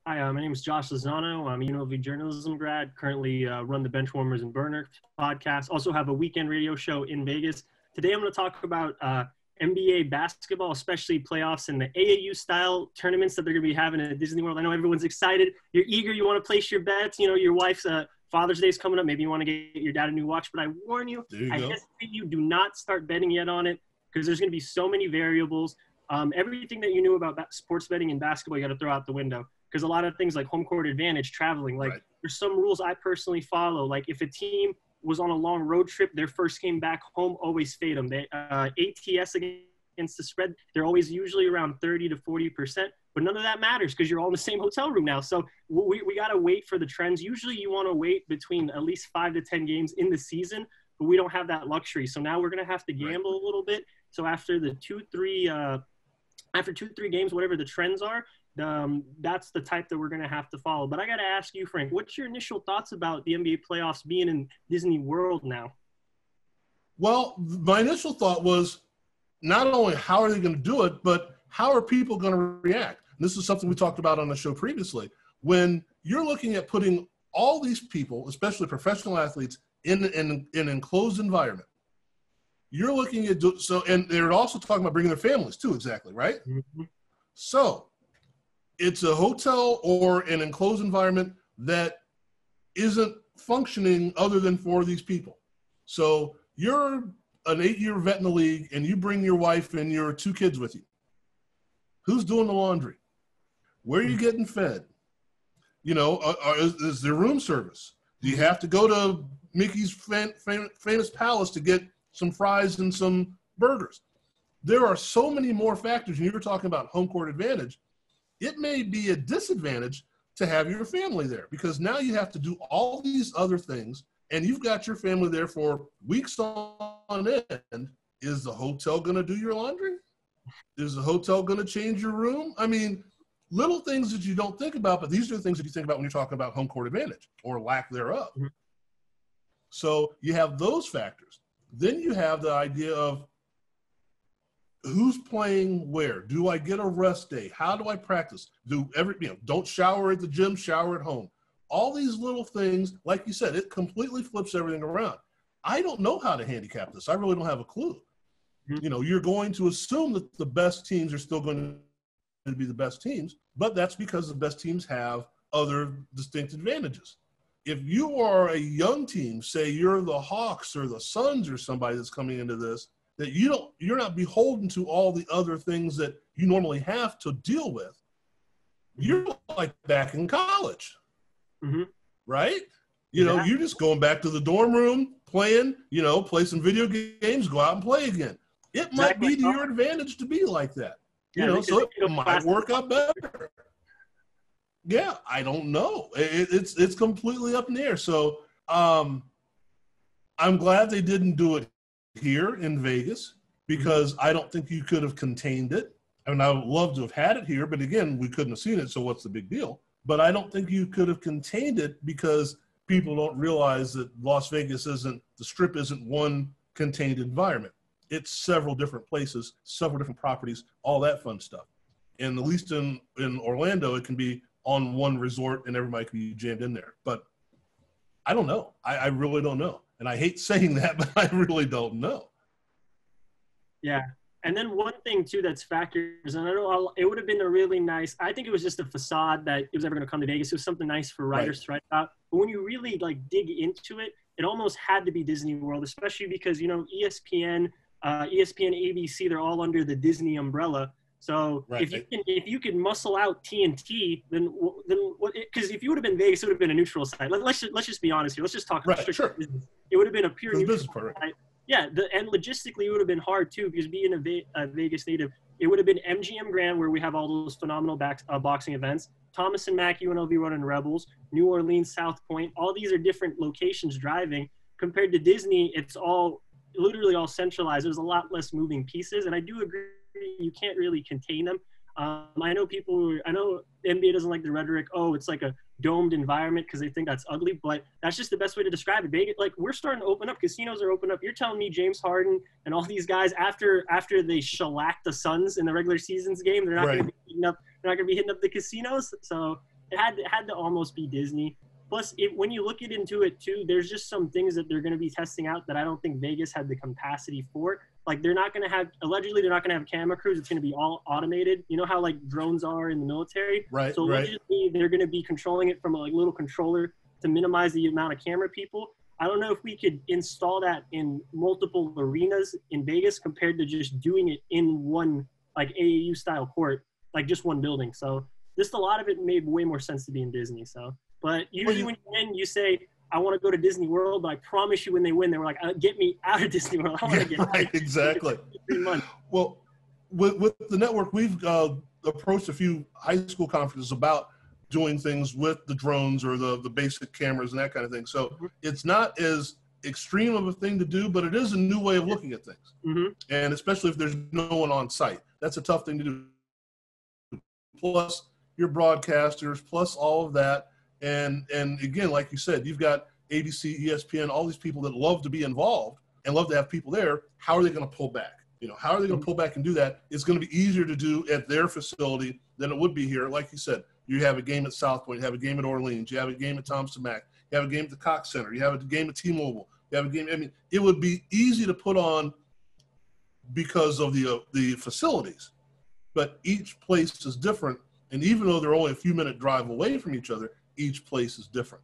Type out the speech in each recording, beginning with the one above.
Hi, my name is Josh Lozano. I'm a UNLV journalism grad, currently run the Benchwarmers and Burner podcast. Also have a weekend radio show in Vegas. Today I'm going to talk about NBA basketball, especially playoffs and the AAU-style tournaments that they're going to be having at Disney World. I know everyone's excited. You're eager. You want to place your bets. You know, your wife's Father's Day is coming up. Maybe you want to get your dad a new watch. But I warn you, I hesitate you do not start betting yet on it because there's going to be so many variables. Everything that you knew about sports betting and basketball, you got to throw out the window. Because a lot of things like home court advantage, traveling, like there's some rules I personally follow. Like if a team was on a long road trip, their first game back home, always fade them. They ATS against the spread, they're always usually around 30 to 40%. But none of that matters because you're all in the same hotel room now. So we got to wait for the trends. Usually you want to wait between at least 5 to 10 games in the season, but we don't have that luxury. So now we're going to have to gamble a little bit. So after the 2-3 games, whatever the trends are, that's the type that we're going to have to follow. But I got to ask you, Frank, what's your initial thoughts about the NBA playoffs being in Disney World now? Well, my initial thought was not only how are they going to do it, but how are people going to react? And this is something we talked about on the show previously. When you're looking at putting all these people, especially professional athletes, in an enclosed environment, you're looking at and they're also talking about bringing their families too, exactly, right? Mm-hmm. So it's a hotel or an enclosed environment that isn't functioning other than for these people. So you're an 8-year vet in the league and you bring your wife and your 2 kids with you. Who's doing the laundry? Where are you getting fed? You know, is there room service? Do you have to go to Mickey's famous palace to get some fries and some burgers? There are so many more factors. And you were talking about home court advantage. It may be a disadvantage to have your family there because now you have to do all these other things and you've got your family there for weeks on end. Is the hotel going to do your laundry? Is the hotel going to change your room? I mean, little things that you don't think about, but these are the things that you think about when you're talking about home court advantage or lack thereof. Mm-hmm. So you have those factors. Then you have the idea of who's playing where? Do I get a rest day? How do I practice? Don't shower at the gym, shower at home. All these little things, like you said, it completely flips everything around. I don't know how to handicap this. I really don't have a clue. Mm-hmm. You know, you're going to assume that the best teams are still going to be the best teams, but that's because the best teams have other distinct advantages. If you are a young team, say you're the Hawks or the Suns or somebody that's coming into this, that you're not beholden to all the other things that you normally have to deal with. You're like back in college, mm-hmm. right? You know, you're just going back to the dorm room, playing, play some video games, go out and play again. It might be to your advantage to be like that, so it might work out better. Yeah, I don't know. It's completely up in the air. So I'm glad they didn't do it here in Vegas because I don't think you could have contained it. I mean, I would love to have had it here, but again, we couldn't have seen it, so what's the big deal? But I don't think you could have contained it because people don't realize that Las Vegas the Strip isn't one contained environment. It's several different places, several different properties, all that fun stuff. And at least in Orlando, it can be on one resort and everybody can be jammed in there. But I don't know. I really don't know. And I hate saying that, but I really don't know. Yeah. And then one thing, too, that's factors, and I know it would have been a really nice – I think it was just a facade that it was ever going to come to Vegas. It was something nice for writers to write about. But when you really, dig into it, it almost had to be Disney World, especially because, ESPN, ABC, they're all under the Disney umbrella. So if you can muscle out TNT, then what? Because if you would have been Vegas, it would have been a neutral site. Let's just be honest here. Let's just talk about business. It would have been a pure neutral site. Yeah, and logistically it would have been hard too because being a Vegas native, it would have been MGM Grand where we have all those phenomenal boxing events. Thomas and Mack, UNLV running Rebels, New Orleans, South Point. All these are different locations driving. Compared to Disney, it's literally all centralized. There's a lot less moving pieces, and I do agree. You can't really contain them. I know the NBA doesn't like the rhetoric, it's like a domed environment because they think that's ugly, but that's just the best way to describe it. Vegas, we're starting to open up. Casinos are open up. You're telling me James Harden and all these guys after they shellacked the Suns in the regular season's game, they're not going to be hitting up the casinos. So it had to almost be Disney. Plus, when you look into it too, there's just some things that they're going to be testing out that I don't think Vegas had the capacity for. Like they're not going to have, allegedly, they're not going to have camera crews. It's going to be all automated. You know how like drones are in the military? Right. So allegedly, they're going to be controlling it from a like, little controller to minimize the amount of camera people. I don't know if we could install that in multiple arenas in Vegas compared to just doing it in one like AAU style court, like just one building. So just a lot of it made way more sense to be in Disney. So, but usually when you win, you say, I want to go to Disney World, but I promise you when they win, they were like, get me out of Disney World. I want to get out. Exactly. 3 months. Well, with the network, we've approached a few high school conferences about doing things with the drones or the basic cameras and that kind of thing. So it's not as extreme of a thing to do, but it is a new way of looking at things. Mm-hmm. And especially if there's no one on site, that's a tough thing to do. Plus your broadcasters, plus all of that. And again, like you said, you've got ABC, ESPN, all these people that love to be involved and love to have people there. How are they going to pull back? You know, how are they going to pull back and do that? It's going to be easier to do at their facility than it would be here. Like you said, you have a game at South Point, you have a game at Orleans, you have a game at Thompson Mack, you have a game at the Cox Center, you have a game at T-Mobile, you have a game. I mean, it would be easy to put on because of the facilities, but each place is different. And even though they're only a few minute drive away from each other, each place is different.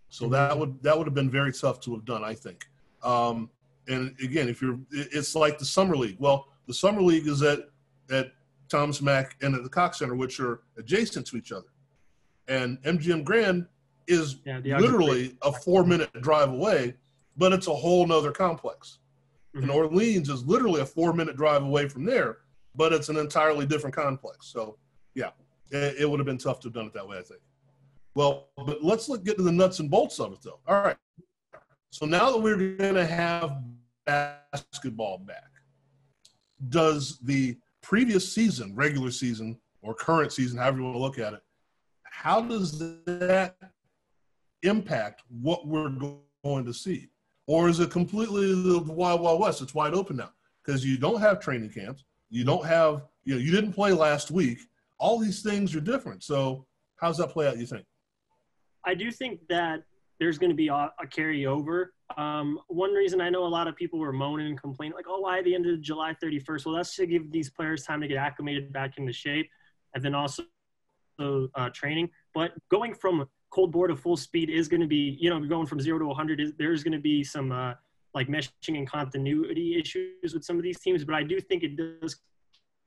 So that would have been very tough to have done, I think. And again, it's like the summer league. Well, the summer league is at Thomas Mack and at the Cox Center, which are adjacent to each other. And MGM Grand is literally a 4-minute drive away, but it's a whole nother complex. Mm-hmm. And Orleans is literally a 4-minute drive away from there, but it's an entirely different complex. So, yeah, it would have been tough to have done it that way, I think. Well, but let's get to the nuts and bolts of it, though. All right. So now that we're going to have basketball back, does the previous season, regular season, or current season, however you want to look at it, how does that impact what we're going to see? Or is it completely the Wild Wild West? It's wide open now because you don't have training camps. You don't have, you didn't play last week. All these things are different. So how does that play out, you think? I do think that there's going to be a carryover. One reason I know a lot of people were moaning and complaining, like, oh, why the end of July 31st? Well, that's to give these players time to get acclimated back into shape and then also training. But going from cold bore to full speed is going to be, going from 0 to 100, there's going to be some like meshing and continuity issues with some of these teams. But I do think it does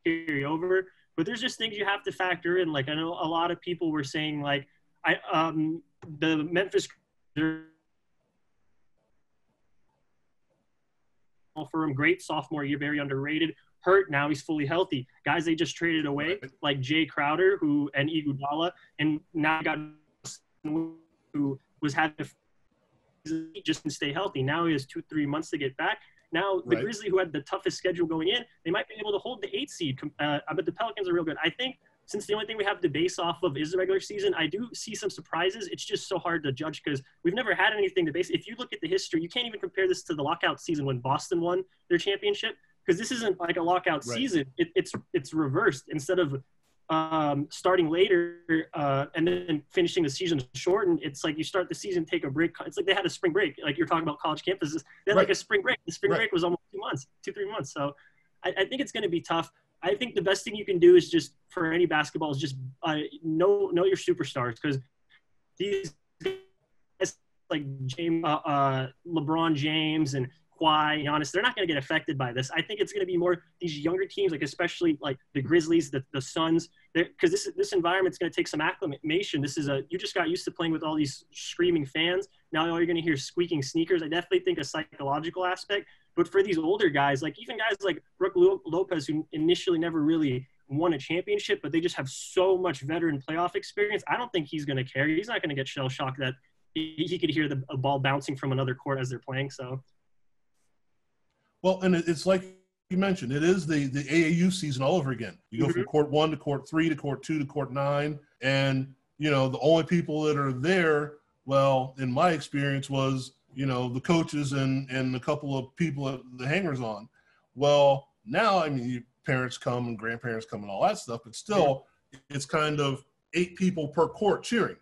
carry over. But there's just things you have to factor in. Like I know a lot of people were saying, like, the Memphis for him, great sophomore year, very underrated. Hurt, now he's fully healthy. Guys they just traded away, like Jay Crowder, and Iguodala, and now got who was having just to stay healthy. Now he has 2-3 months to get back. Now the Grizzlies, who had the toughest schedule going in, they might be able to hold the 8 seed. But the Pelicans are real good. I think since the only thing we have to base off of is the regular season, I do see some surprises. It's just so hard to judge because we've never had anything to base. If you look at the history, you can't even compare this to the lockout season when Boston won their championship because this isn't like a lockout season. It's reversed. Instead of starting later and then finishing the season shortened, it's like you start the season, take a break. It's like they had a spring break. Like you're talking about college campuses. They had like a spring break. The spring break was almost 2-3 months. So I think it's going to be tough. I think the best thing you can do is just for any basketball is just know your superstars because these guys like LeBron James and Kawhi, Giannis, they're not going to get affected by this. I think it's going to be more these younger teams, like especially like the Grizzlies, the Suns, because this environment's going to take some acclimation. You just got used to playing with all these screaming fans. Now all you're going to hear squeaking sneakers. I definitely think a psychological aspect. But for these older guys, like even guys like Brook Lopez, who initially never really won a championship, but they just have so much veteran playoff experience, I don't think he's going to care. He's not going to get shell-shocked that he could hear a ball bouncing from another court as they're playing. So, well, and it's like you mentioned, it is the AAU season all over again. You go from court 1 to court 3 to court 2 to court 9, and, the only people that are there, well, in my experience was – the coaches and a couple of people at the hangers on. Well, now, parents come and grandparents come and all that stuff, but still it's kind of 8 people per court cheering,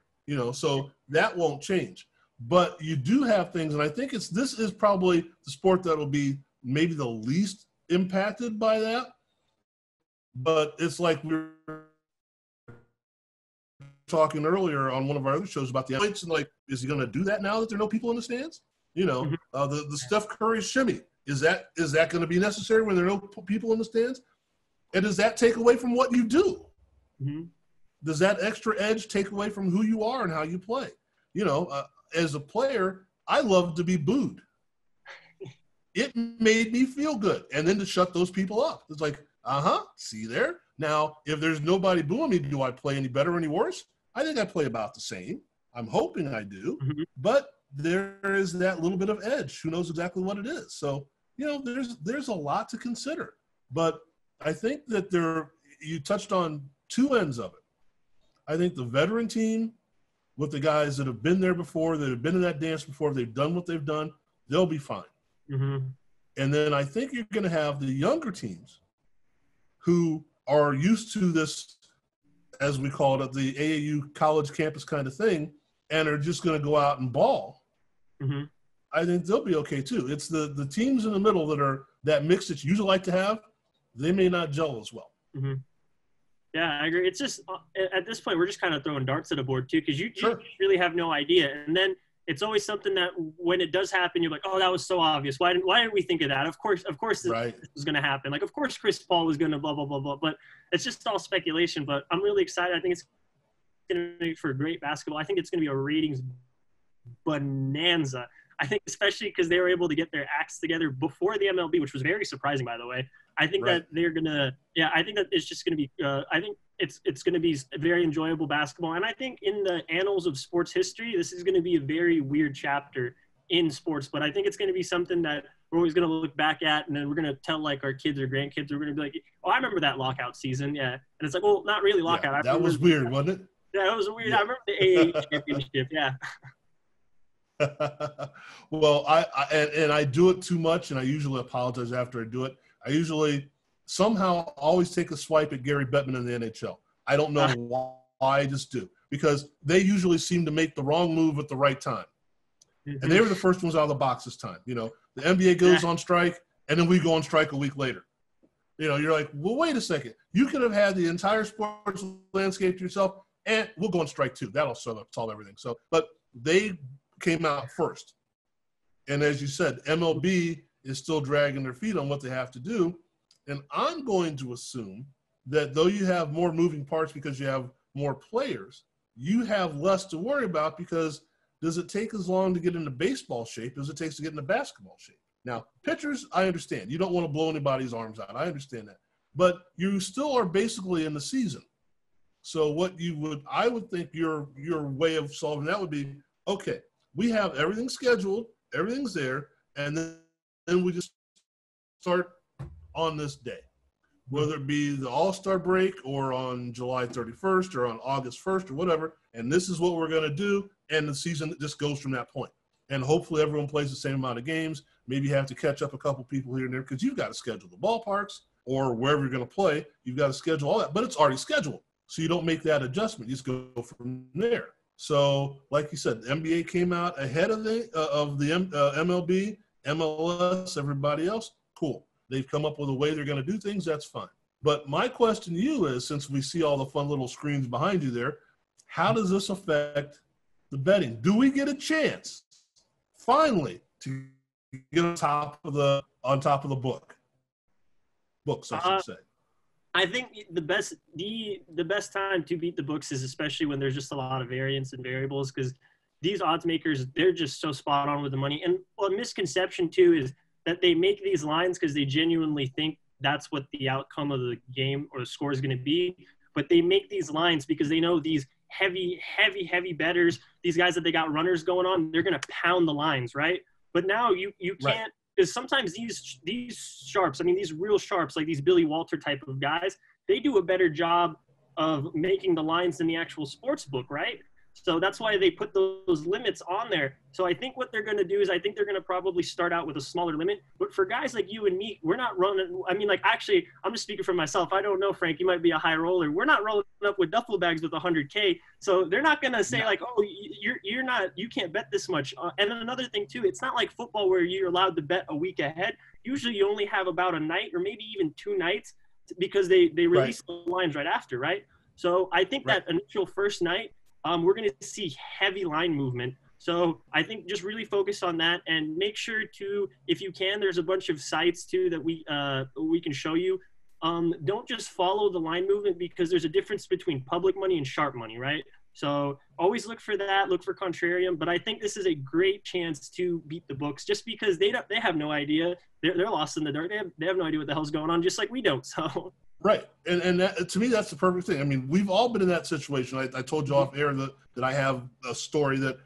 so that won't change. But you do have things, and I think this is probably the sport that will be maybe the least impacted by that. But it's like we were talking earlier on one of our other shows about the athletes, and like, is he going to do that now that there are no people in the stands? The Steph Curry shimmy, is that going to be necessary when there are no people in the stands? And does that take away from what you do? Mm-hmm. Does that extra edge take away from who you are and how you play? As a player, I love to be booed. It made me feel good. And then to shut those people up. It's like, see there? Now, if there's nobody booing me, do I play any better or any worse? I think I play about the same. I'm hoping I do. Mm-hmm. But there is that little bit of edge. Who knows exactly what it is? So, there's a lot to consider. But I think that you touched on two ends of it. I think the veteran team with the guys that have been there before, that have been in that dance before, they've done what they've done, they'll be fine. Mm-hmm. And then I think you're going to have the younger teams who are used to this, as we call it, the AAU college campus kind of thing, and are just going to go out and ball. Mm-hmm. I think they'll be okay too. It's the teams in the middle that are that mix that you usually like to have, they may not gel as well. Mm-hmm. Yeah, I agree. It's just at this point we're just kind of throwing darts at a board too, because you really have no idea. And then it's always something that when it does happen, you're like, oh, that was so obvious. Why didn't we think of that? Of course, this was going to happen. Like, of course, Chris Paul was going to blah blah blah blah. But it's just all speculation. But I'm really excited. I think it's going to be for great basketball. I think it's going to be a ratings bonanza. I think especially because they were able to get their acts together before the MLB, which was very surprising, by the way. I think that they're gonna, I think that it's just gonna be. I think it's gonna be very enjoyable basketball, and I think in the annals of sports history, this is gonna be a very weird chapter in sports. But I think it's gonna be something that we're always gonna look back at, and then we're gonna tell like our kids or grandkids. We're gonna be like, oh, I remember that lockout season, yeah. And it's like, well, not really lockout. Yeah, that was weird, wasn't it? Yeah, that was weird. Yeah. I remember the AAU championship. Yeah. Well, I do it too much, and I usually apologize after I do it. I usually somehow always take a swipe at Gary Bettman in the NHL. I don't know why, I just do, because they usually seem to make the wrong move at the right time. And they were the first ones out of the box this time. The NBA goes on strike, and then we go on strike a week later. You're like, well, wait a second. You could have had the entire sports landscape to yourself, and we'll go on strike too. That'll solve everything. So, but they came out first. And as you said, MLB is still dragging their feet on what they have to do. And I'm going to assume that though you have more moving parts because you have more players, you have less to worry about, because does it take as long to get into baseball shape as it takes to get into basketball shape? Now, pitchers, I understand. You don't want to blow anybody's arms out. I understand that. But you still are basically in the season. So I would think your way of solving that would be, okay, we have everything scheduled, everything's there, and then we just start on this day, whether it be the All-Star break or on July 31st or on August 1st or whatever, and this is what we're going to do, and the season just goes from that point. And hopefully everyone plays the same amount of games. Maybe you have to catch up a couple people here and there because you've got to schedule the ballparks or wherever you're going to play. You've got to schedule all that, but it's already scheduled. So you don't make that adjustment. You just go from there. So, like you said, the NBA came out ahead of the MLB, MLS, everybody else. Cool. They've come up with a way they're going to do things. That's fine. But my question to you is, since we see all the fun little screens behind you there, how does this affect the betting? Do we get a chance, finally, to get on top of the books, I should say? I think the best time to beat the books is especially when there's just a lot of variance and variables, because these odds makers, they're just so spot on with the money. And a misconception too is that they make these lines because they genuinely think that's what the outcome of the game or the score is going to be. But they make these lines because they know these heavy bettors, these guys that they got runners going on, they're going to pound the lines, right? But now you can't, because sometimes these sharps, I mean, these real sharps, like these Billy Walter type of guys, they do a better job of making the lines than the actual sports book, right? So that's why they put those limits on there. So I think what they're going to do is I think they're going to probably start out with a smaller limit. But for guys like you and me, we're not running. I mean, like, actually, I'm just speaking for myself. I don't know, Frank. You might be a high roller. We're not rolling up with duffel bags with 100K. So they're not going to say, like, oh, you're not, you can't bet this much. And then another thing, too, it's not like football where you're allowed to bet a week ahead. Usually you only have about a night or maybe even 2 nights because they release the lines right after, right? So I think that initial first night, we're going to see heavy line movement. So I think just really focus on that and make sure to, if you can, there's a bunch of sites too that we can show you. Don't just follow the line movement because there's a difference between public money and sharp money, right? So always look for that, look for contrarian. But I think this is a great chance to beat the books just because they have no idea. They're lost in the dark. They have no idea what the hell's going on, just like we don't. So. Right. And that, to me, that's the perfect thing. I mean, we've all been in that situation. I told you off air that I have a story that,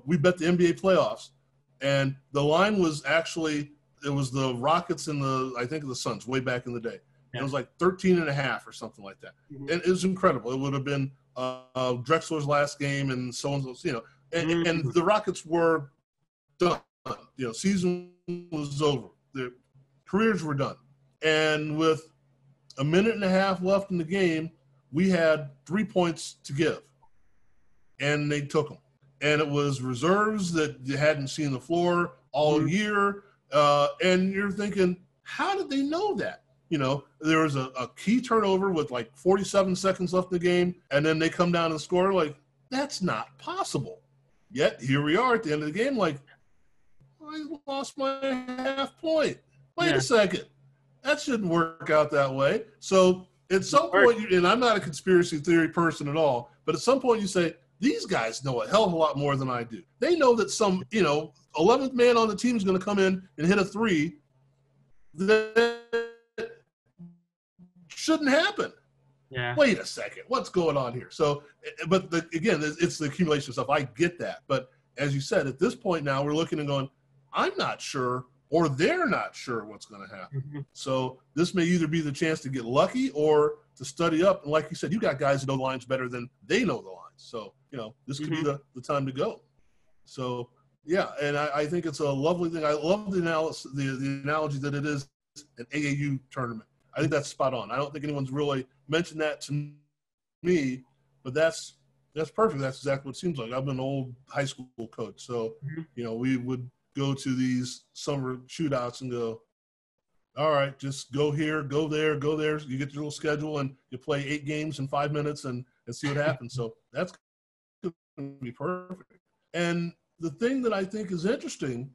we bet the NBA playoffs, and the line was actually, it was the Rockets and I think the Suns way back in the day. Yeah. It was like 13.5 or something like that. Mm-hmm. And it was incredible. It would have been Drexler's last game and so-and-so, and the Rockets were done. Season was over. Their careers were done. And with a minute and a half left in the game, we had 3 points to give, and they took them. And it was reserves that you hadn't seen the floor all year, and you're thinking, how did they know that? There was a key turnover with like 47 seconds left in the game, and then they come down and score. Like, that's not possible. Yet here we are at the end of the game, like, I lost my half point. Wait a second. That shouldn't work out that way. So at some point, and I'm not a conspiracy theory person at all, but at some point you say, these guys know a hell of a lot more than I do. They know that some, 11th man on the team is going to come in and hit a 3 that shouldn't happen. Yeah. Wait a second. What's going on here? So, but again, it's the accumulation of stuff. I get that. But as you said, at this point now, we're looking and going, I'm not sure, or they're not sure what's going to happen. Mm-hmm. So this may either be the chance to get lucky or to study up. And like you said, you got guys who know the lines better than they know the lines. So, this could be the time to go. So, yeah, and I think it's a lovely thing. I love the analogy that it is an AAU tournament. I think that's spot on. I don't think anyone's really mentioned that to me, but that's perfect. That's exactly what it seems like. I've been an old high school coach. So, we would go to these summer shootouts and go, all right, just go here, go there, go there. You get your little schedule and you play 8 games in 5 minutes and see what happens. So that's going to be perfect. And the thing that I think is interesting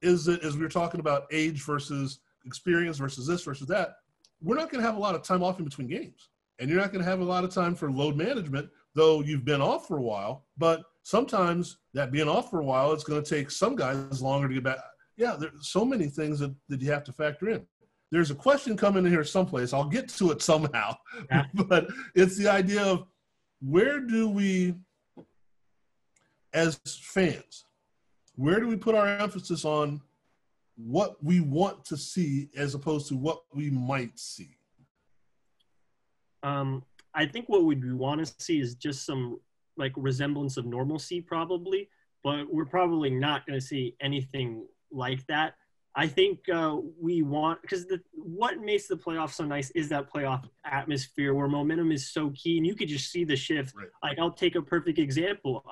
is that as we were talking about age versus experience versus this versus that, we're not going to have a lot of time off in between games. And you're not going to have a lot of time for load management, though you've been off for a while. But sometimes that being off for a while, it's going to take some guys longer to get back. Yeah, there's so many things that you have to factor in. There's a question coming in here someplace. I'll get to it somehow. Yeah. But it's the idea of where do we, as fans, where do we put our emphasis on what we want to see as opposed to what we might see? I think what we want to see is just some like resemblance of normalcy probably, but we're probably not going to see anything like that. I think we want, because what makes the playoffs so nice is that playoff atmosphere where momentum is so key and you could just see the shift. Right. Like I'll take a perfect example.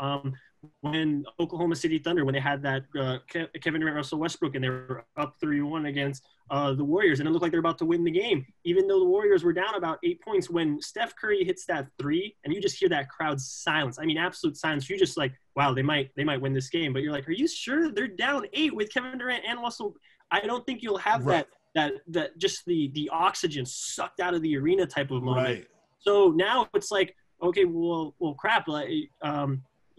When Oklahoma City Thunder, when they had that Kevin Durant, Russell Westbrook, and they were up 3-1 against the Warriors, and it looked like they're about to win the game, even though the Warriors were down about 8 points. When Steph Curry hits that 3, and you just hear that crowd's silence. I mean, absolute silence. You're just like, wow, they might win this game. But you're like, are you sure they're down 8 with Kevin Durant and Russell? I don't think you'll have that just the oxygen sucked out of the arena type of moment. Right. So now it's like, okay, well, crap. Like,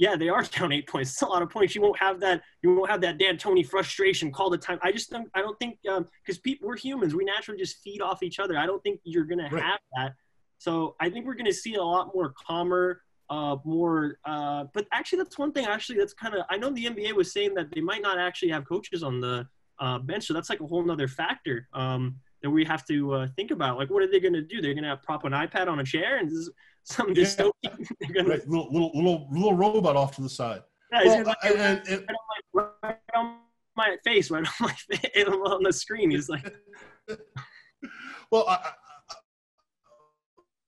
yeah, they are down 8 points. It's a lot of points. You won't have that. You won't have that D'Antoni frustration. Call the time. I don't think because we're humans. We naturally just feed off each other. I don't think you're gonna have that. So I think we're gonna see a lot more calmer, But actually, that's one thing. Actually, that's kind of. I know the NBA was saying that they might not actually have coaches on the bench. So that's like a whole nother factor. that we have to think about. Like, what are they going to do? They're going to prop an iPad on a chair and this is some dystopian. They're gonna, right. Little robot off to the side. Yeah, well, right on my face, right on my face, on the screen. He's like, well,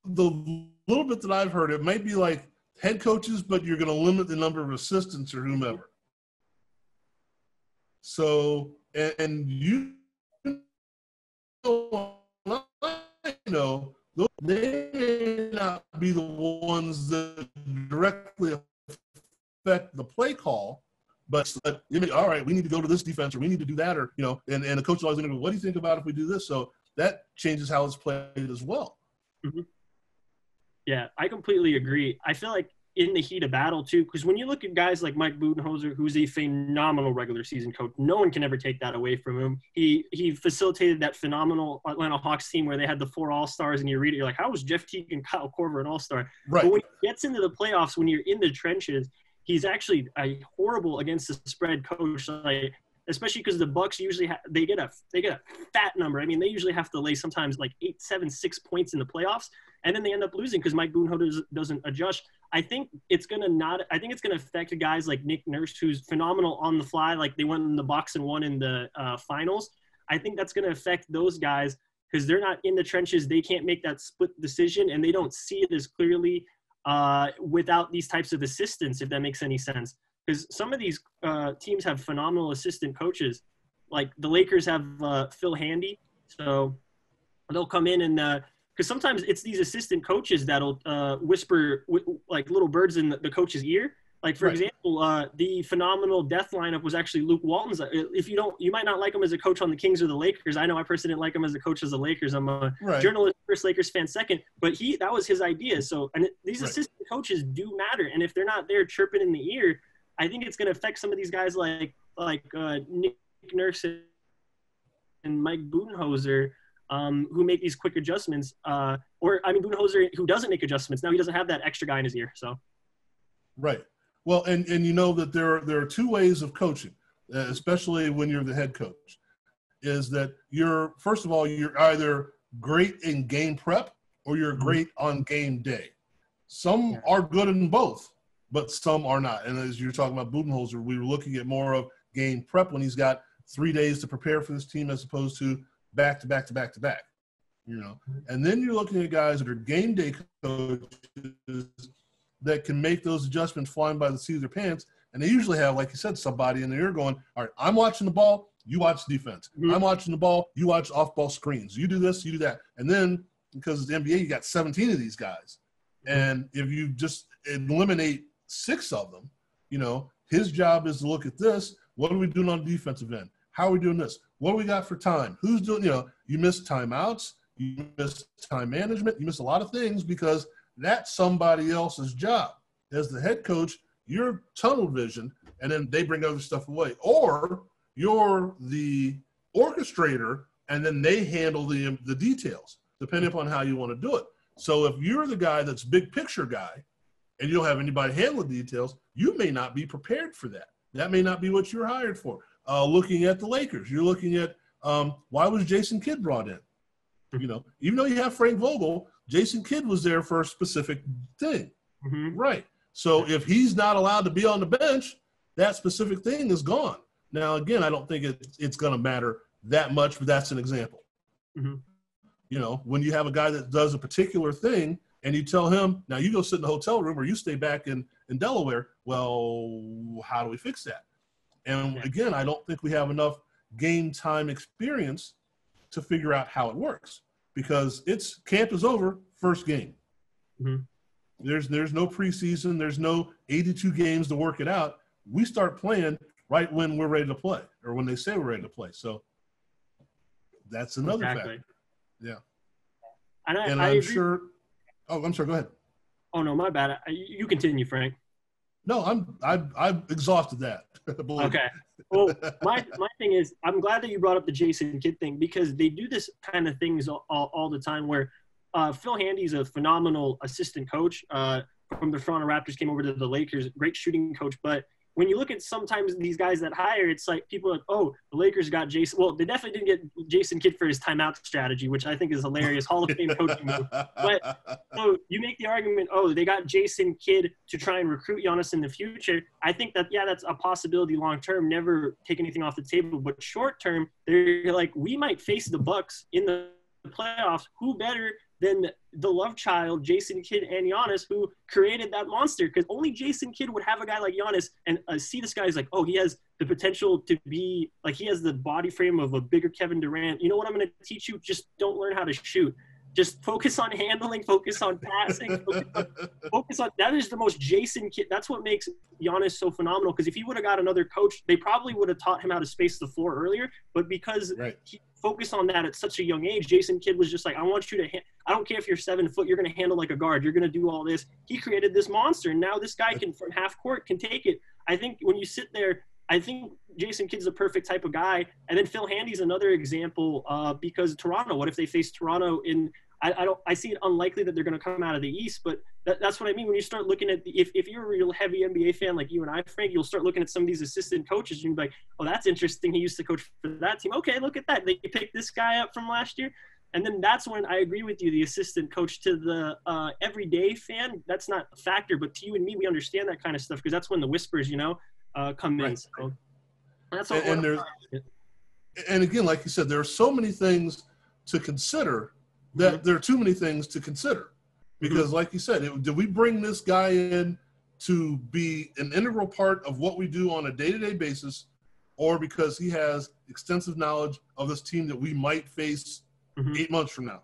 the little bit that I've heard, it might be like head coaches, but you're going to limit the number of assistants or whomever. So, and you know, they may not be the ones that directly affect the play call, but all right, we need to go to this defense or we need to do that, or, you know, and the coach is always going to go, what do you think about if we do this? So that changes how it's played as well. Mm-hmm. Yeah, I completely agree. I feel like in the heat of battle too, because when you look at guys like Mike Budenholzer, who's a phenomenal regular season coach, no one can ever take that away from him. He facilitated that phenomenal Atlanta Hawks team where they had the 4 All-Stars, and you read it, you're like, how was Jeff Teague and Kyle Korver an All-Star? Right. But when he gets into the playoffs, when you're in the trenches, he's actually a horrible against the spread coach. Like, especially because the Bucks usually they get a fat number. I mean, they usually have to lay sometimes like 8, 7, 6 points in the playoffs, and then they end up losing because Mike Budenholzer doesn't adjust. I think it's gonna affect guys like Nick Nurse, who's phenomenal on the fly. Like, they went in the box and won in the finals. I think that's gonna affect those guys because they're not in the trenches. They can't make that split decision, and they don't see it as clearly without these types of assistants, if that makes any sense. Because some of these teams have phenomenal assistant coaches. Like the Lakers have Phil Handy. So they'll come in and because sometimes it's these assistant coaches that'll whisper like little birds in the coach's ear. Like, for example, the phenomenal death lineup was actually Luke Walton's. If you might not like him as a coach on the Kings or the Lakers. I know I personally didn't like him as a coach as the Lakers. I'm a journalist first, Lakers fan second. But that was his idea. So, and these assistant coaches do matter. And if they're not there chirping in the ear, I think it's going to affect some of these guys like Nick Nurse and Mike Budenholzer, who make these quick adjustments. Budenholzer, who doesn't make adjustments. Now he doesn't have that extra guy in his ear. So, right. Well, and you know that there are 2 ways of coaching, especially when you're the head coach, is that first of all, you're either great in game prep or you're great on game day. Some are good in both, but some are not. And as you're talking about Budenholzer, we were looking at more of game prep when he's got 3 days to prepare for this team as opposed to back to back to back to back, you know. And then you're looking at guys that are game day coaches that can make those adjustments flying by the seat of their pants. And they usually have, like you said, somebody in there going, all right, I'm watching the ball, you watch defense. Mm-hmm. I'm watching the ball, you watch off-ball screens. You do this, you do that. And then, because it's the NBA, you got 17 of these guys. And if you just eliminate 6 of them, you know, his job is to look at this. What are we doing on the defensive end? How are we doing this? What do we got for time? Who's doing, you know, you miss timeouts, you miss time management, you miss a lot of things because that's somebody else's job. As the head coach, you're tunnel vision, and then they bring other stuff away. Or you're the orchestrator, and then they handle the details, depending upon how you want to do it. So if you're the guy that's big picture guy, and you don't have anybody handle the details, you may not be prepared for that. That may not be what you're hired for. Looking at the Lakers, you're looking at why was Jason Kidd brought in? You know, even though you have Frank Vogel, Jason Kidd was there for a specific thing. Mm-hmm. Right. So if he's not allowed to be on the bench, that specific thing is gone. Now, again, I don't think it's going to matter that much, but that's an example. Mm-hmm. You know, when you have a guy that does a particular thing and you tell him, now you go sit in the hotel room or you stay back in Delaware, well, how do we fix that? And again, I don't think we have enough game time experience to figure out how it works because camp is over, first game. Mm-hmm. There's no preseason. There's no 82 games to work it out. We start playing right when we're ready to play or when they say we're ready to play. So that's another factor. Yeah. And I'm sure – oh, I'm sorry. Go ahead. Oh, no, my bad. You continue, Frank. No, I've exhausted that. Okay. Well, my thing is, I'm glad that you brought up the Jason Kidd thing because they do this kind of things all the time where Phil Handy's a phenomenal assistant coach from the Toronto Raptors, came over to the Lakers, great shooting coach, but when you look at sometimes these guys that hire, it's like people are like, oh, the Lakers got Jason. Well, they definitely didn't get Jason Kidd for his timeout strategy, which I think is hilarious. Hall of Fame coaching move. But so you make the argument, oh, they got Jason Kidd to try and recruit Giannis in the future. I think that, yeah, that's a possibility long term. Never take anything off the table. But short term, they're like, we might face the Bucks in the playoffs. Who better than the love child, Jason Kidd and Giannis, who created that monster? Because only Jason Kidd would have a guy like Giannis and see this guy is like, oh, he has the potential to be like, he has the body frame of a bigger Kevin Durant. You know what I'm going to teach you? Just don't learn how to shoot. Just focus on handling, focus on passing, focus on – that is the most Jason Kidd. That's what makes Giannis so phenomenal, because if he would have got another coach, they probably would have taught him how to space the floor earlier. But because he focused on that at such a young age, Jason Kidd was just like, I want you to I don't care if you're 7 foot, you're going to handle like a guard. You're going to do all this. He created this monster, and now this guy can, from half court, can take it. I think when you sit there, I think Jason Kidd's the perfect type of guy. And then Phil Handy's another example because Toronto, what if they face Toronto in – I see it unlikely that they're going to come out of the East, but that's what I mean. When you start looking at if you're a real heavy NBA fan like you and I, Frank, you'll start looking at some of these assistant coaches and you'll be like, oh, that's interesting. He used to coach for that team. Okay, look at that. They picked this guy up from last year. And then that's when I agree with you, the assistant coach to the everyday fan, that's not a factor. But to you and me, we understand that kind of stuff because that's when the whispers, come in. So that's all. And again, like you said, there are so many things to consider that there are too many things to consider. Because like you said, did we bring this guy in to be an integral part of what we do on a day-to-day basis, or because he has extensive knowledge of this team that we might face 8 months from now?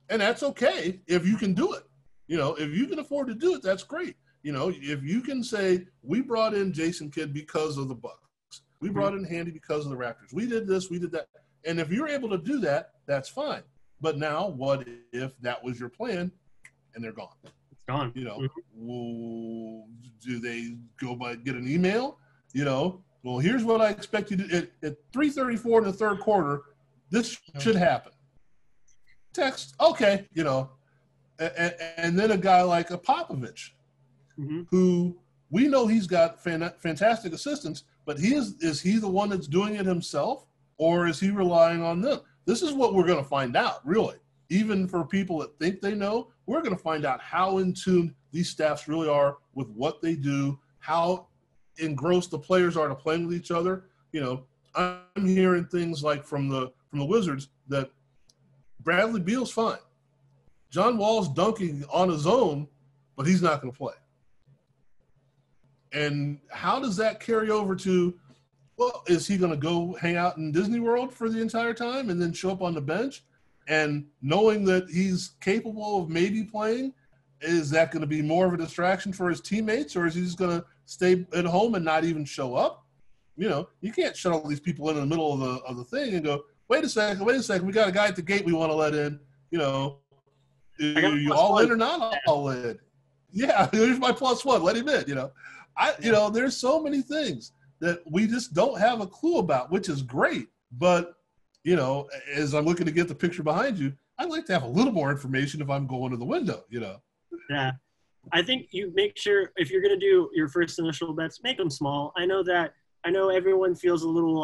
And that's okay if you can do it. If you can afford to do it, that's great. If you can say, we brought in Jason Kidd because of the Bucks. We brought in Handy because of the Raptors. We did this, we did that. And if you're able to do that, that's fine. But now, what if that was your plan and they're gone? It's gone. Do they go by get an email? Well, here's what I expect you to do. At 3:34 in the third quarter, this should happen. Text, okay, and then a guy like a Popovich, who we know he's got fantastic assistants, but is he the one that's doing it himself, or is he relying on them? This is what we're going to find out, really. Even for people that think they know, we're going to find out how in tune these staffs really are with what they do, how engrossed the players are to playing with each other. I'm hearing things like from the Wizards that Bradley Beal's fine. John Wall's dunking on his own, but he's not going to play. And how does that carry over to, well, is he going to go hang out in Disney World for the entire time and then show up on the bench? And knowing that he's capable of maybe playing, is that going to be more of a distraction for his teammates, or is he just going to stay at home and not even show up? You can't shut all these people in the middle of the thing and go, wait a second, we got a guy at the gate we want to let in. Are you all in or not all in? Yeah, here's my +1. Let him in. There's so many things that we just don't have a clue about, which is great. But, as I'm looking to get the picture behind you, I'd like to have a little more information if I'm going to the window, Yeah. I think you make sure if you're going to do your first initial bets, make them small. I know everyone feels a little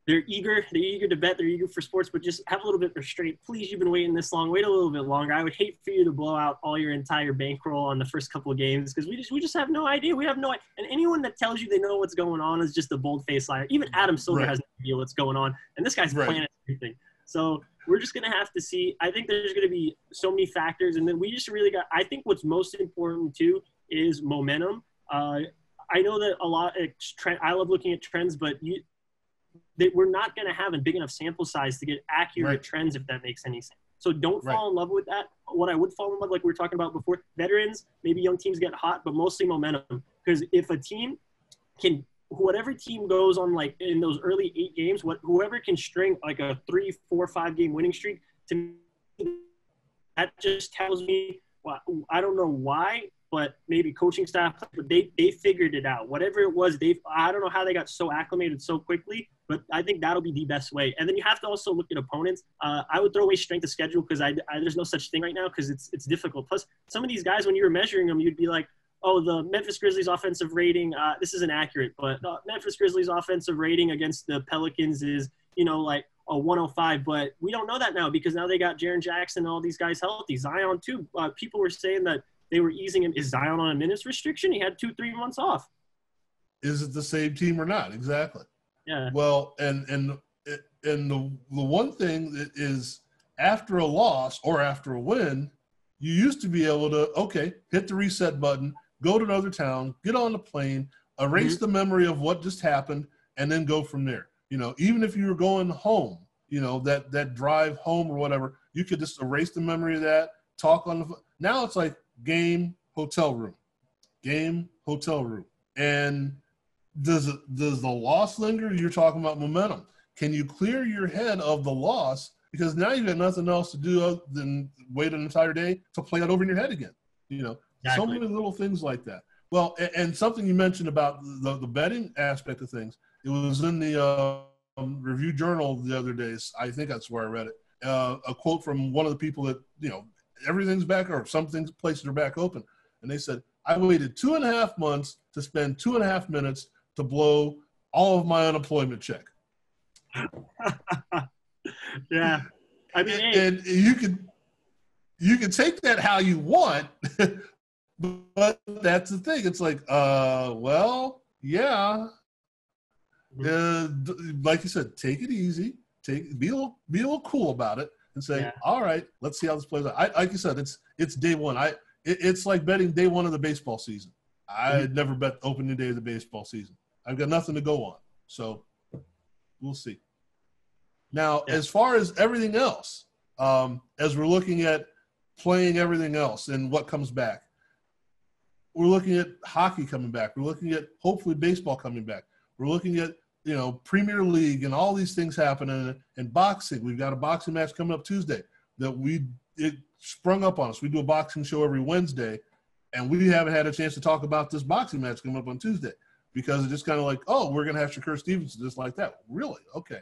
they're eager to bet, they're eager for sports, but just have a little bit of restraint. Please, you've been waiting this long, wait a little bit longer. I would hate for you to blow out all your entire bankroll on the first couple of games, because we just have no idea. We have no – and anyone that tells you they know what's going on is just a bold-faced liar. Even Adam Silver has no idea what's going on, and this guy's planning everything. So we're just going to have to see. I think there's going to be so many factors, and then we just really got – I think what's most important, too, is momentum. I know that a lot – I love looking at trends, but we're not going to have a big enough sample size to get accurate trends, if that makes any sense. So don't fall in love with that. What I would fall in love, like we were talking about before, veterans, maybe young teams get hot, but mostly momentum. Because if a team can – whatever team goes on, like, in those early 8 games, whoever can string, like, a 3, 4, 5-game winning streak, to me, that just tells me well, I don't know why, but maybe coaching staff, but they figured it out. Whatever it was, I don't know how they got so acclimated so quickly, but I think that'll be the best way. And then you have to also look at opponents. I would throw away strength of schedule because there's no such thing right now because it's difficult. Plus, some of these guys, when you were measuring them, you'd be like, oh, the Memphis Grizzlies offensive rating, this isn't accurate, but the Memphis Grizzlies offensive rating against the Pelicans is, like a 105, but we don't know that now because now they got Jaren Jackson and all these guys healthy. Zion too. People were saying that they were easing him. Is Zion on a minutes restriction? He had 2-3 months off. Is it the same team or not? Exactly. Yeah. Well, and the one thing that is after a loss or after a win, you used to be able to, hit the reset button, go to another town, get on the plane, erase the memory of what just happened, and then go from there. Even if you were going home, that drive home or whatever, you could just erase the memory of that, talk on the phone. Now it's like game, hotel room. And does the loss linger? You're talking about momentum. Can you clear your head of the loss? Because now you've got nothing else to do other than wait an entire day to play that over in your head again. Exactly. So many little things like that. Well, and something you mentioned about the betting aspect of things, it was in the Review Journal the other day. I think that's where I read it. A quote from one of the people that, everything's back, or some things, places are back open. And they said, I waited 2.5 months to spend 2.5 minutes to blow all of my unemployment check. Yeah. I mean, and you can take that how you want, but that's the thing. It's like, well, yeah. Like you said, take it easy. Be a little cool about it, and say, all right, let's see how this plays out. Like you said, it's day one. It's like betting day one of the baseball season. I never bet opening day of the baseball season. I've got nothing to go on, so we'll see. Now, as far as everything else, as we're looking at playing everything else and what comes back, we're looking at hockey coming back. We're looking at hopefully baseball coming back. We're looking at, Premier League and all these things happening, and boxing. We've got a boxing match coming up Tuesday that it sprung up on us. We do a boxing show every Wednesday, and we haven't had a chance to talk about this boxing match coming up on Tuesday because it's just kind of like, oh, we're going to have Shakur Stevenson just like that. Really? Okay.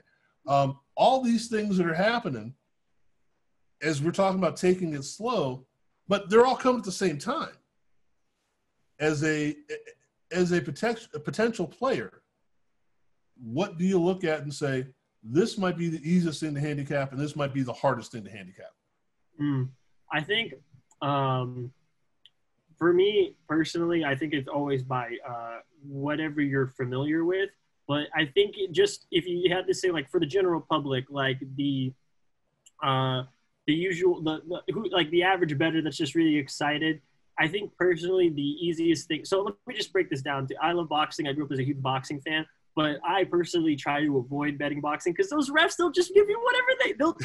All these things that are happening as we're talking about taking it slow, but they're all coming at the same time. As a potential player, what do you look at and say, this might be the easiest thing to handicap and this might be the hardest thing to handicap? I think for me personally, I think it's always by whatever you're familiar with. But I think if you had to say, like, for the general public, like the usual, the average bettor that's just really excited, I think personally the easiest thing. So let me just break this down. I love boxing. I grew up as a huge boxing fan, but I personally try to avoid betting boxing because those refs, they'll just give you whatever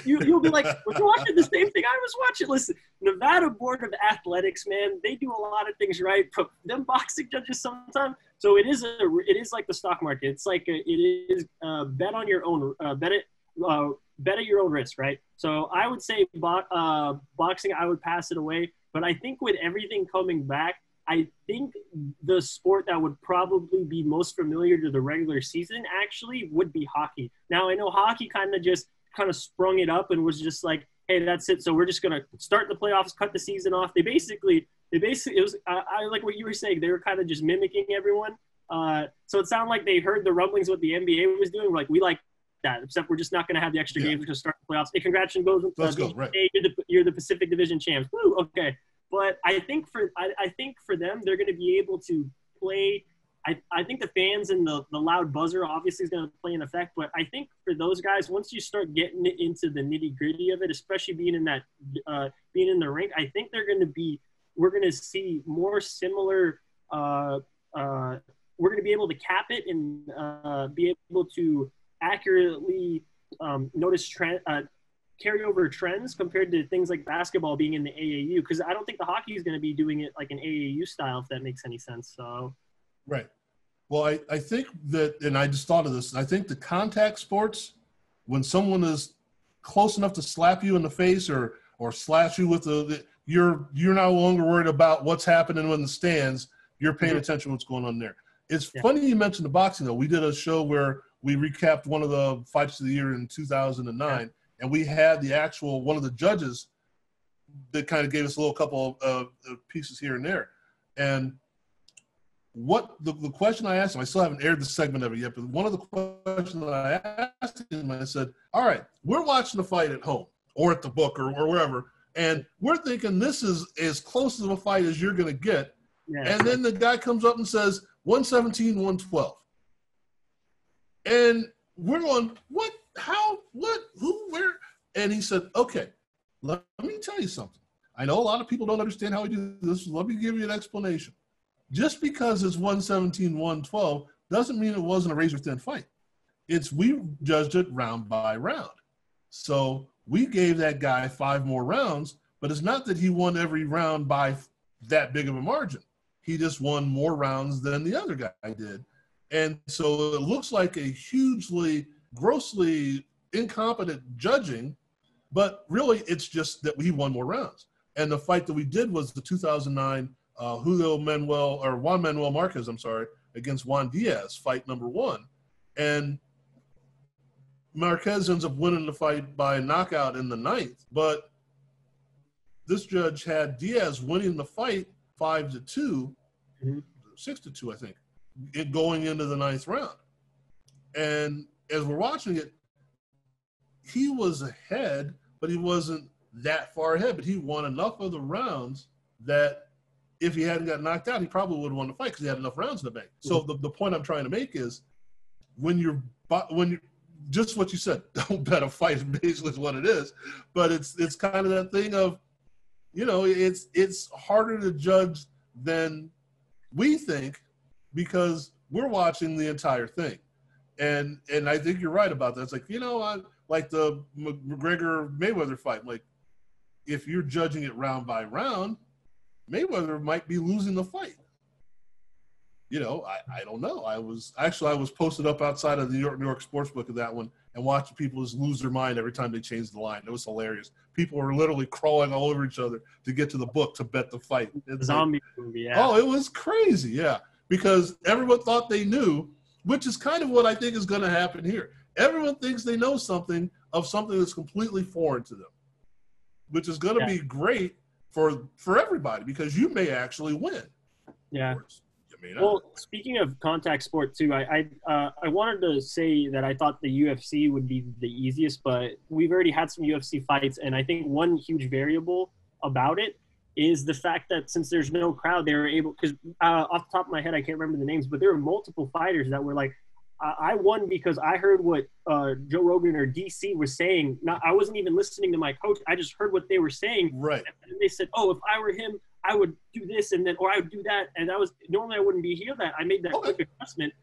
you'll be like, we're watching the same thing I was watching. Listen, Nevada Board of Athletics, man, they do a lot of things right, but them boxing judges sometimes. So it is like the stock market. It's like it is bet on your own, bet at your own risk, right? So I would say boxing, I would pass it away. But I think with everything coming back, I think the sport that would probably be most familiar to the regular season actually would be hockey. Now, I know hockey kind of sprung it up and was just like, hey, that's it. So we're just going to start the playoffs, cut the season off. It was, I like what you were saying. They were kind of just mimicking everyone. So it sounded like they heard the rumblings what the NBA was doing. We're like, we like that, except we're just not going to have the extra games to start the playoffs. Hey, congratulations, right. Hey, you're the Pacific Division champs. Woo, okay. But I think for them, they're going to be able to play. I think the fans and the loud buzzer obviously is going to play an effect. But I think for those guys, once you start getting into the nitty gritty of it, especially being in the rink, I think we're going to see more similar. We're going to be able to cap it and be able to accurately notice carryover trends compared to things like basketball being in the AAU, because I don't think the hockey is going to be doing it like an AAU style, if that makes any sense. So, right. Well, I think that, and I just thought of this, I think the contact sports, when someone is close enough to slap you in the face or slash you with you're no longer worried about what's happening in the stands. You're paying attention to what's going on there. It's funny you mentioned the boxing, though. We did a show where we recapped one of the fights of the year in 2009, and we had one of the judges that kind of gave us a little couple of pieces here and there. And what the question I asked him, I still haven't aired the segment of it yet, but one of the questions that I asked him, I said, all right, we're watching the fight at home or at the book or wherever, and we're thinking this is as close of a fight as you're going to get. Yeah. And then the guy comes up and says, 117, 112. And we're going, what, how, what, who, where? And he said, okay, let me tell you something. I know a lot of people don't understand how we do this. Let me give you an explanation. Just because it's 117, 112 doesn't mean it wasn't a razor-thin fight. We judged it round by round. So we gave that guy 5 more rounds, but it's not that he won every round by that big of a margin. He just won more rounds than the other guy did. And so it looks like a hugely, grossly incompetent judging, but really it's just that he won more rounds. And the fight that we did was the 2009 Juan Manuel Marquez, against Juan Diaz, fight number 1. And Marquez ends up winning the fight by knockout in the 9th, but this judge had Diaz winning the fight 5-2, 6-2, I think, going into the 9th round. And as we're watching it, he was ahead, but he wasn't that far ahead, but he won enough of the rounds that if he hadn't got knocked out, he probably would have won the fight because he had enough rounds in the bank. So the point I'm trying to make is when you're just what you said, don't bet a fight basically is what it is. But it's kind of that thing of, it's harder to judge than we think because we're watching the entire thing. And I think you're right about that. It's like, I like the McGregor-Mayweather fight. Like, if you're judging it round by round, Mayweather might be losing the fight. I don't know. I was posted up outside of the New York Sportsbook of that one and watching people just lose their mind every time they changed the line. It was hilarious. People were literally crawling all over each other to get to the book to bet the fight. It's zombie movie, yeah. Oh, it was crazy, yeah. Because everyone thought they knew, which is kind of what I think is going to happen here. Everyone thinks they know something of something that's completely foreign to them, which is going to be great for everybody because you may actually win. Yeah. Well, speaking of contact sport too, I wanted to say that I thought the UFC would be the easiest, but we've already had some UFC fights, and I think one huge variable about it is the fact that since there's no crowd, they were able – because off the top of my head, I can't remember the names, but there were multiple fighters that were like, I won because I heard what Joe Rogan or DC was saying. I wasn't even listening to my coach. I just heard what they were saying. Right. And they said, oh, if I were him, I would do this or I would do that. And that was normally I wouldn't be here. That I made that quick adjustment.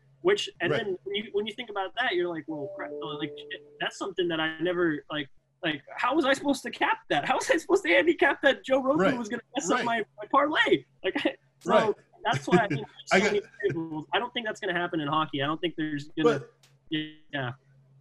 Then when you think about that, you're like, well, crap, like that's something that I never like. How was I supposed to cap that? How was I supposed to handicap that Joe Rogan was going to mess up my parlay? That's why I think I don't think that's going to happen in hockey. I don't think there's going to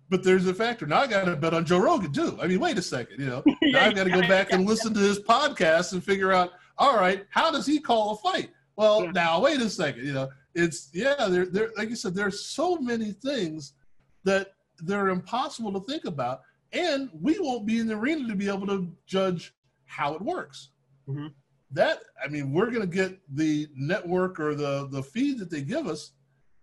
But there's a factor. Now I got to bet on Joe Rogan too. I mean, wait a second. Now I've got to go back and listen to his podcast and figure out, all right, how does he call a fight? Well, now wait a second. It's there. Like you said, there's so many things that they're impossible to think about, and we won't be in the arena to be able to judge how it works. Mm-hmm. We're going to get the network or the feed that they give us,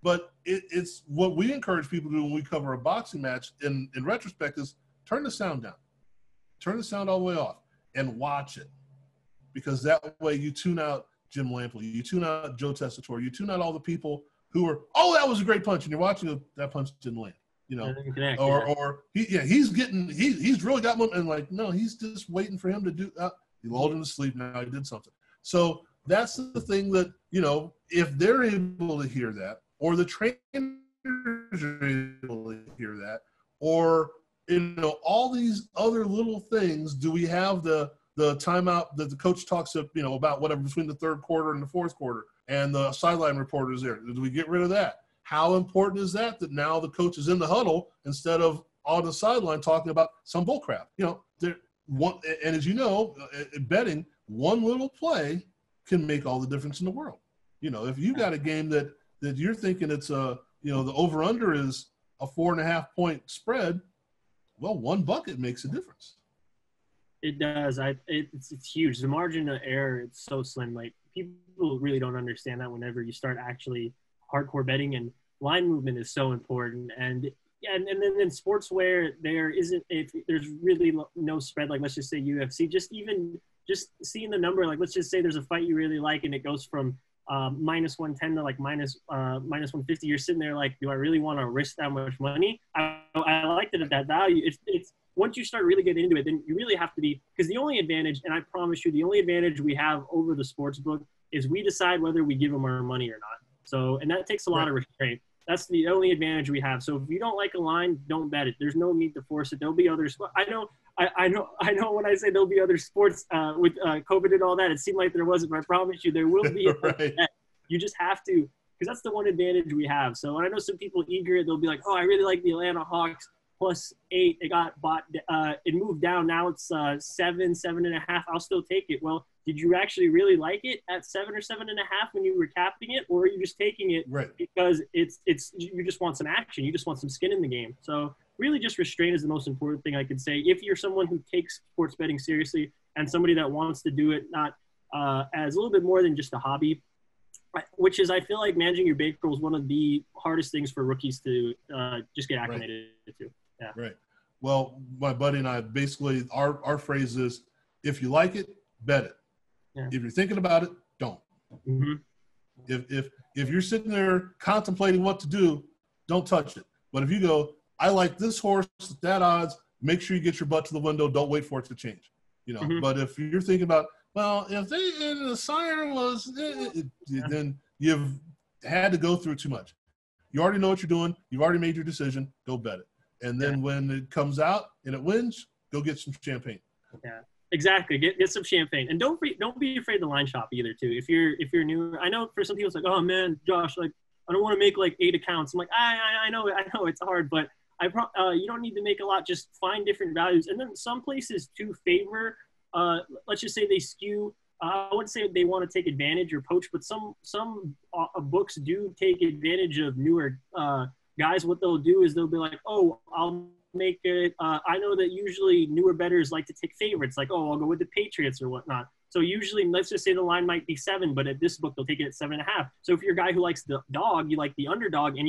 but it's what we encourage people to do when we cover a boxing match in retrospect is turn the sound down. Turn the sound all the way off and watch it. Because that way you tune out Jim Lampley, you tune out Joe Tessitore, you tune out all the people who are, oh, that was a great punch, and you're watching that punch didn't land. He's really got one, and like, no, he's just waiting for him to do he lulled him to sleep, now he did something. So that's the thing that, if they're able to hear that, or the trainers are able to hear that, or, all these other little things, do we have the timeout that the coach talks about whatever between the third quarter and the fourth quarter, and the sideline reporter is there? Do we get rid of that? How important is that now the coach is in the huddle instead of on the sideline talking about some bull crap? And as you know, betting, one little play can make all the difference in the world. If you got a game that you're thinking it's the over under is a 4.5 point spread, well, one bucket makes a difference. It does. It's huge. The margin of error, it's so slim. Like people really don't understand that whenever you start actually hardcore betting, and line movement is so important. And yeah, and then in sports where there isn't, if there's really no spread, like let's just say UFC, just seeing the number, like let's just say there's a fight you really like and it goes from minus 110 to like minus 150. You're sitting there like, do I really want to risk that much money? I like that at that value. It's once you start really getting into it, then you really have to be, because the only advantage, and I promise you, the only advantage we have over the sports book is we decide whether we give them our money or not. So, and that takes a lot of restraint. That's the only advantage we have. So if you don't like a line, don't bet it. There's no need to force it. There'll be others. I know when I say there'll be other sports with COVID and all that, it seemed like there wasn't, but I promise you there will be. Right. You just have to, because that's the one advantage we have. So I know some people eager, they'll be like, oh, I really like the Atlanta Hawks +8. It got bought. It moved down. Now it's 7.5. I'll still take it. Well, did you actually really like it at 7 or 7.5 when you were capping it, or are you just taking it because it's you just want some action, you just want some skin in the game? So really, just restraint is the most important thing I could say. If you're someone who takes sports betting seriously and somebody that wants to do it not as a little bit more than just a hobby, which is, I feel like managing your bankroll is one of the hardest things for rookies to just get acclimated to. Yeah. Right. Well, my buddy and I, basically our phrase is, if you like it, bet it. Yeah. If you're thinking about it, don't. Mm-hmm. If you're sitting there contemplating what to do, don't touch it. But if you go, I like this horse at that odds, make sure you get your butt to the window. Don't wait for it to change. Mm-hmm. But if you're thinking about, well, if the sire was, then you've had to go through too much. You already know what you're doing. You've already made your decision. Go bet it. And then when it comes out and it wins, go get some champagne. Yeah. Exactly. Get some champagne, and don't be afraid to line shop either. Too, if you're new, I know for some people it's like, oh man, Josh, like I don't want to make like 8 accounts. I'm like, I know it's hard, but you don't need to make a lot. Just find different values, and then some places to favor. Let's just say they skew. I wouldn't say they want to take advantage or poach, but some books do take advantage of newer guys. What they'll do is they'll be like, oh, I'll make it. I know that usually newer bettors like to take favorites, like, oh, I'll go with the Patriots or whatnot. So usually, let's just say the line might be 7, but at this book they'll take it at 7.5. So if you're a guy who likes the dog, you like the underdog, and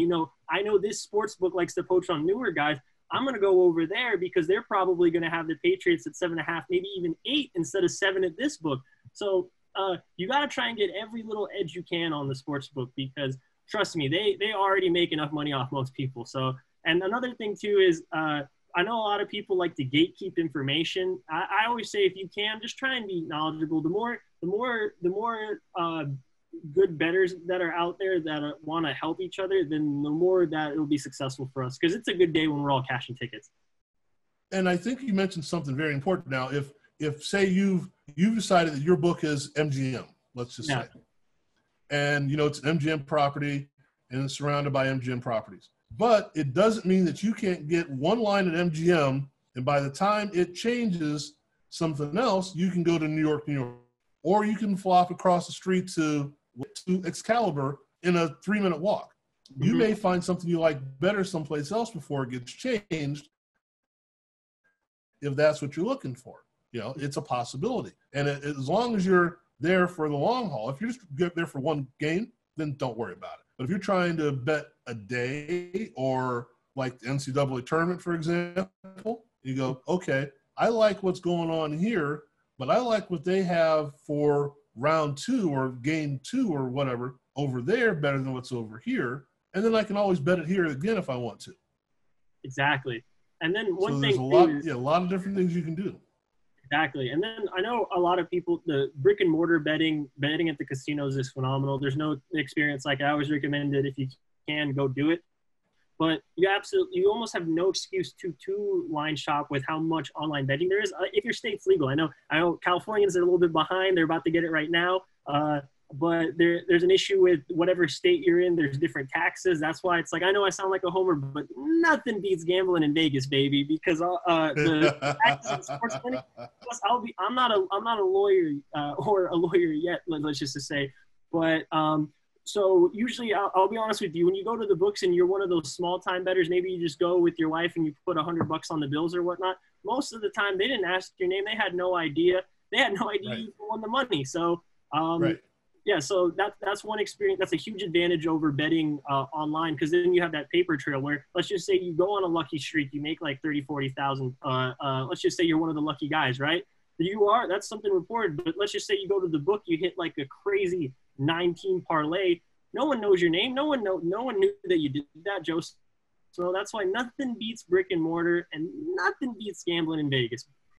I know this sports book likes to poach on newer guys, I'm going to go over there because they're probably going to have the Patriots at 7.5, maybe even 8 instead of 7 at this book. So you got to try and get every little edge you can on the sports book, because trust me, they already make enough money off most people. So. And another thing too is I know a lot of people like to gatekeep information. I always say, if you can, just try and be knowledgeable. The more good bettors that are out there that want to help each other, then the more that it'll be successful for us, because it's a good day when we're all cashing tickets. And I think you mentioned something very important. Now, if say you've decided that your book is MGM, let's just say, and it's an MGM property and it's surrounded by MGM properties. But it doesn't mean that you can't get one line at MGM, and by the time it changes something else, you can go to New York, or you can flop across the street to Excalibur in a 3-minute walk. Mm-hmm. You may find something you like better someplace else before it gets changed, if that's what you're looking for. It's a possibility. And as long as you're there for the long haul, if you just get there for one game, then don't worry about it. But if you're trying to bet a day, or like the NCAA tournament, for example, you go, okay, I like what's going on here, but I like what they have for round 2 or game 2 or whatever over there better than what's over here. And then I can always bet it here again if I want to. Exactly. And then one thing, there's a lot of different things you can do. Exactly. And then I know a lot of people, the brick and mortar betting at the casinos is phenomenal. There's no experience like I always recommend it. If you can, go do it. But you almost have no excuse to line shop with how much online betting there is if your state's legal. I know Californians are a little bit behind. They're about to get it right now. But there's an issue with whatever state you're in. There's different taxes. That's why it's like, I know I sound like a homer, but nothing beats gambling in Vegas, baby, because the taxes and sports money. Plus, I'm not a lawyer or a lawyer yet. Let's just say, but So usually, I'll be honest with you, when you go to the books and you're one of those small time bettors, maybe you just go with your wife and you put $100 on the bills or whatnot. Most of the time, they didn't ask your name. They had no idea. They had no idea you won the money. So, yeah, so that's one experience. That's a huge advantage over betting online, because then you have that paper trail where, let's just say you go on a lucky streak, you make like 30, 40,000. Let's just say you're one of the lucky guys, right? That's something reported. But let's just say you go to the book, you hit like a crazy 9-team parlay. No one knows your name. No one knew that you did that, Joe. So that's why nothing beats brick and mortar and nothing beats gambling in Vegas.